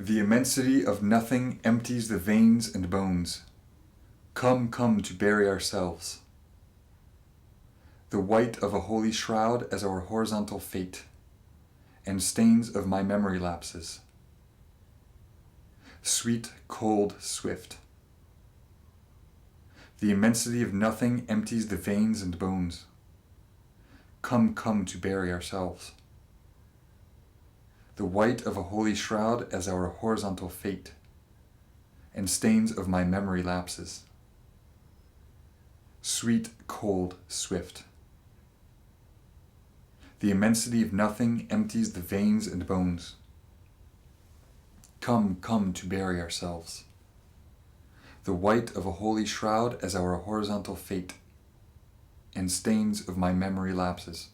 The immensity of nothing empties the veins and bones. Come, come to bury ourselves. The white of a holy shroud as our horizontal fate, and stains of my memory lapses. Sweet, cold, swift. The immensity of nothing empties the veins and bones. Come, come to bury ourselves. The white of a holy shroud as our horizontal fate, and stains of my memory lapses. Sweet, cold, swift. The immensity of nothing empties the veins and bones. Come, come to bury ourselves. The white of a holy shroud as our horizontal fate, and stains of my memory lapses.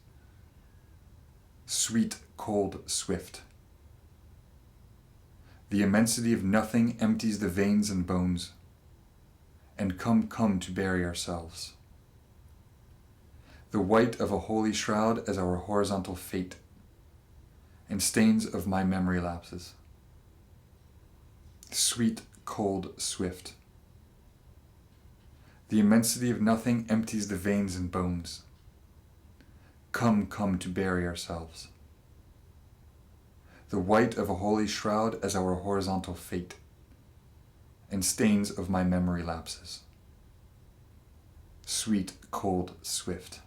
Sweet, cold, swift. The immensity of nothing empties the veins and bones, and come, come to bury ourselves. The white of a holy shroud as our horizontal fate, and stains of my memory lapses. Sweet, cold, swift. The immensity of nothing empties the veins and bones. Come, come to bury ourselves. The white of a holy shroud as our horizontal fate, and stains of my memory lapses. Sweet, cold, swift.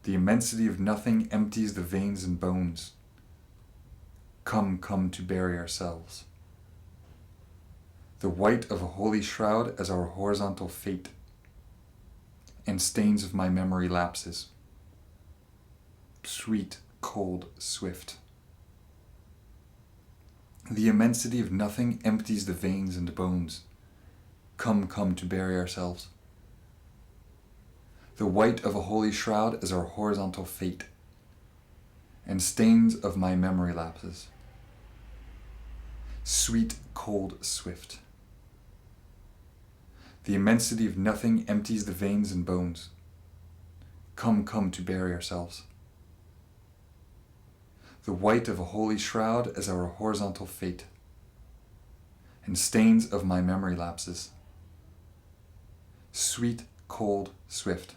The immensity of nothing empties the veins and bones. Come, come to bury ourselves. The white of a holy shroud as our horizontal fate, and stains of my memory lapses. Sweet, cold, swift. The immensity of nothing empties the veins and bones. Come, come to bury ourselves. The white of a holy shroud as our horizontal fate, and stains of my memory lapses. Sweet, cold, swift. The immensity of nothing empties the veins and bones. Come, come to bury ourselves. The white of a holy shroud as our horizontal fate, and stains of my memory lapses. Sweet, cold, swift.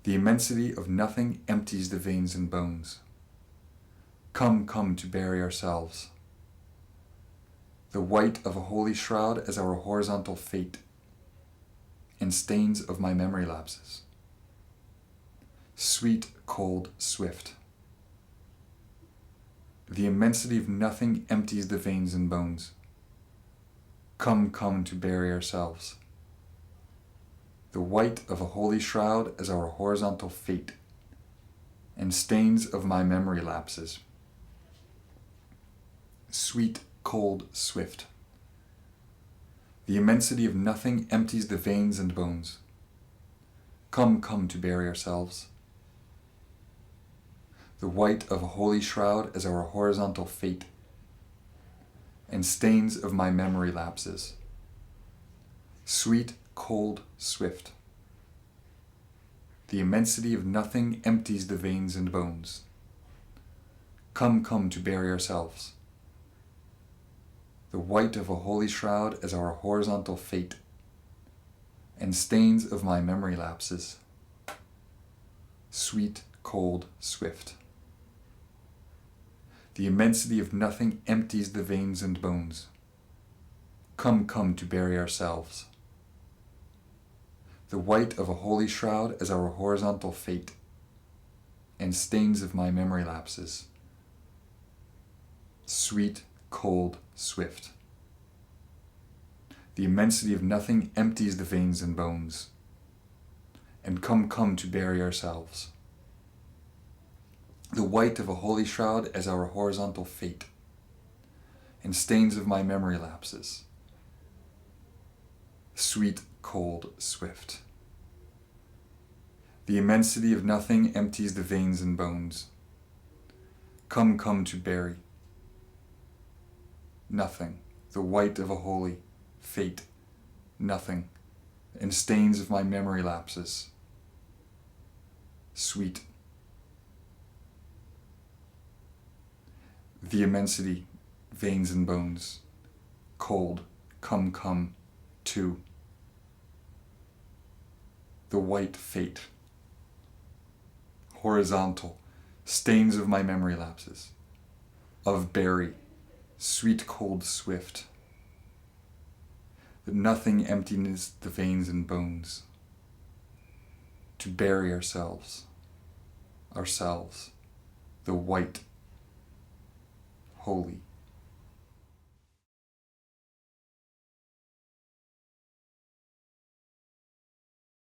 The immensity of nothing empties the veins and bones. Come, come to bury ourselves. The white of a holy shroud as our horizontal fate, and stains of my memory lapses. Sweet, cold, swift. The immensity of nothing empties the veins and bones. Come, come to bury ourselves. The white of a holy shroud as our horizontal fate, and stains of my memory lapses. Sweet, cold, swift. The immensity of nothing empties the veins and bones. Come, come to bury ourselves. The white of a holy shroud as our horizontal fate, and stains of my memory lapses. Sweet, cold, swift. The immensity of nothing empties the veins and bones. Come, come to bury ourselves. The white of a holy shroud as our horizontal fate, and stains of my memory lapses. Sweet, cold, swift. The immensity of nothing empties the veins and bones. Come, come to bury ourselves. The white of a holy shroud as our horizontal fate, and stains of my memory lapses. Sweet, cold, swift. The immensity of nothing empties the veins and bones. And come, come to bury ourselves. The white of a holy shroud as our horizontal fate, and stains of my memory lapses. Sweet, cold, swift. The immensity of nothing empties the veins and bones. Come, come to bury. Nothing, the white of a holy fate, nothing, and stains of my memory lapses. Sweet. the immensity, veins and bones, cold, come, to. The white fate, horizontal, stains of my memory lapses, of berry, sweet cold swift. That nothing emptiness the veins and bones, to bury ourselves, the white, holy.